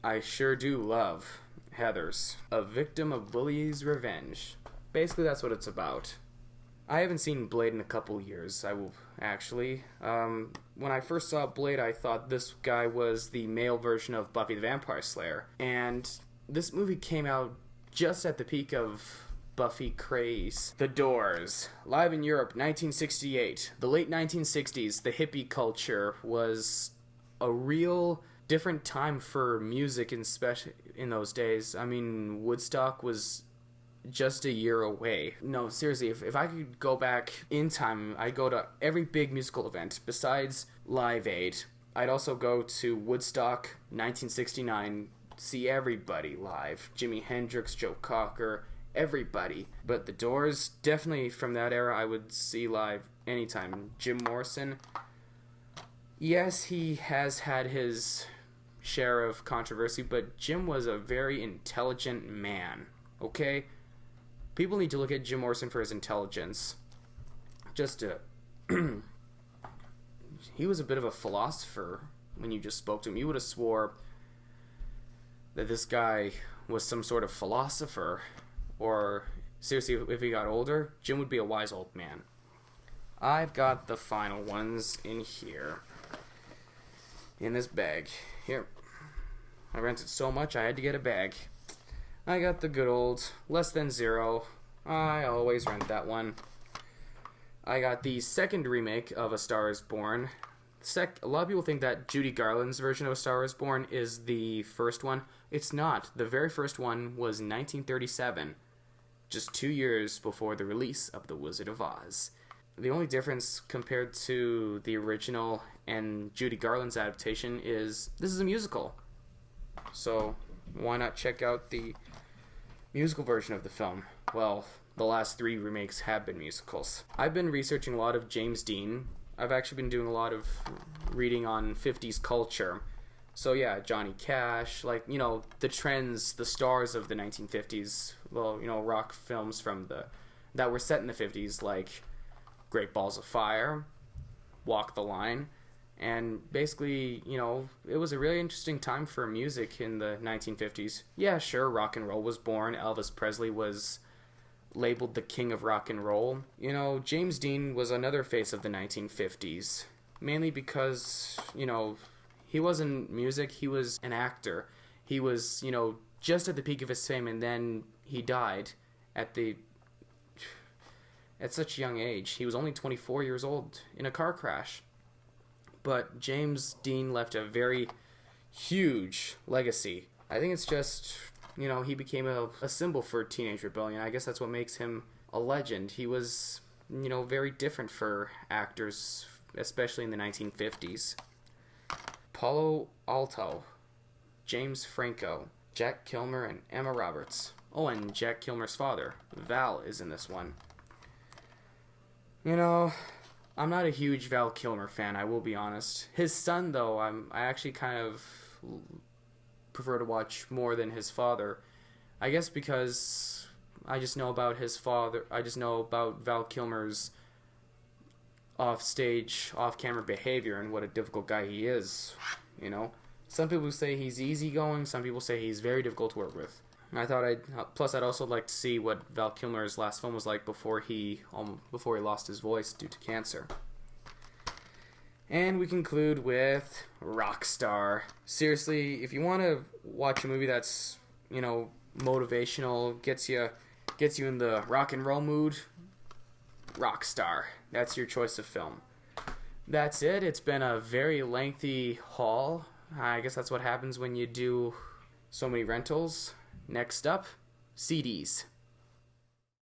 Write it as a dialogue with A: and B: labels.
A: I sure do love Heathers, a victim of bullies' revenge. Basically, that's what it's about. I haven't seen Blade in a couple years. I will actually. When I first saw Blade, I thought this guy was the male version of Buffy the Vampire Slayer, and this movie came out just at the peak of Buffy craze. The Doors, live in Europe, 1968. The late 1960s, the hippie culture was a real different time for music, in those days. I mean, Woodstock was just a year away. No, seriously, if I could go back in time, I'd go to every big musical event besides Live Aid. I'd also go to Woodstock 1969, see everybody live. Jimi Hendrix, Joe Cocker, everybody. But the Doors, definitely from that era, I would see live anytime. Jim Morrison, yes, he has had his share of controversy, but Jim was a very intelligent man, okay? People need to look at Jim Morrison for his intelligence. He was a bit of a philosopher when you just spoke to him. You would have swore that this guy was some sort of philosopher, or seriously, if he got older, Jim would be a wise old man. I've got the final ones in here, in this bag. Here, I rented so much I had to get a bag. I got the good old Less Than Zero. I always rent that one. I got the second remake of A Star Is Born. A lot of people think that Judy Garland's version of A Star Is Born is the first one. It's not. The very first one was 1937, just 2 years before the release of The Wizard of Oz. The only difference compared to the original and Judy Garland's adaptation is this is a musical. So why not check out the musical version of the film? Well, the last 3 remakes have been musicals. I've been researching a lot of James Dean. I've actually been doing a lot of reading on 50s culture. So yeah, Johnny Cash, the trends, the stars of the 1950s, rock films that were set in the 50s, like Great Balls of Fire, Walk the Line, and basically, it was a really interesting time for music in the 1950s. Yeah, sure, rock and roll was born. Elvis Presley was labeled the king of rock and roll. James Dean was another face of the 1950s, mainly because, he wasn't music, he was an actor. He was, just at the peak of his fame, and then he died at such a young age. He was only 24 years old in a car crash. But James Dean left a very huge legacy. I think it's just, he became a symbol for teenage rebellion. I guess that's what makes him a legend. He was, very different for actors, especially in the 1950s. Palo Alto, James Franco, Jack Kilmer, and Emma Roberts. Oh, and Jack Kilmer's father, Val, is in this one. I'm not a huge Val Kilmer fan, I will be honest. His son, though, I actually kind of prefer to watch more than his father. I guess because I just know about his father. I just know about Val Kilmer's off-stage, off-camera behavior and what a difficult guy he is, Some people say he's easygoing, some people say he's very difficult to work with. Plus I'd also like to see what Val Kilmer's last film was like before he lost his voice due to cancer. And we conclude with Rockstar. Seriously, if you want to watch a movie that's, motivational, gets you in the rock and roll mood, Rockstar. That's your choice of film. That's it. It's been a very lengthy haul. I guess that's what happens when you do so many rentals. Next up, CDs.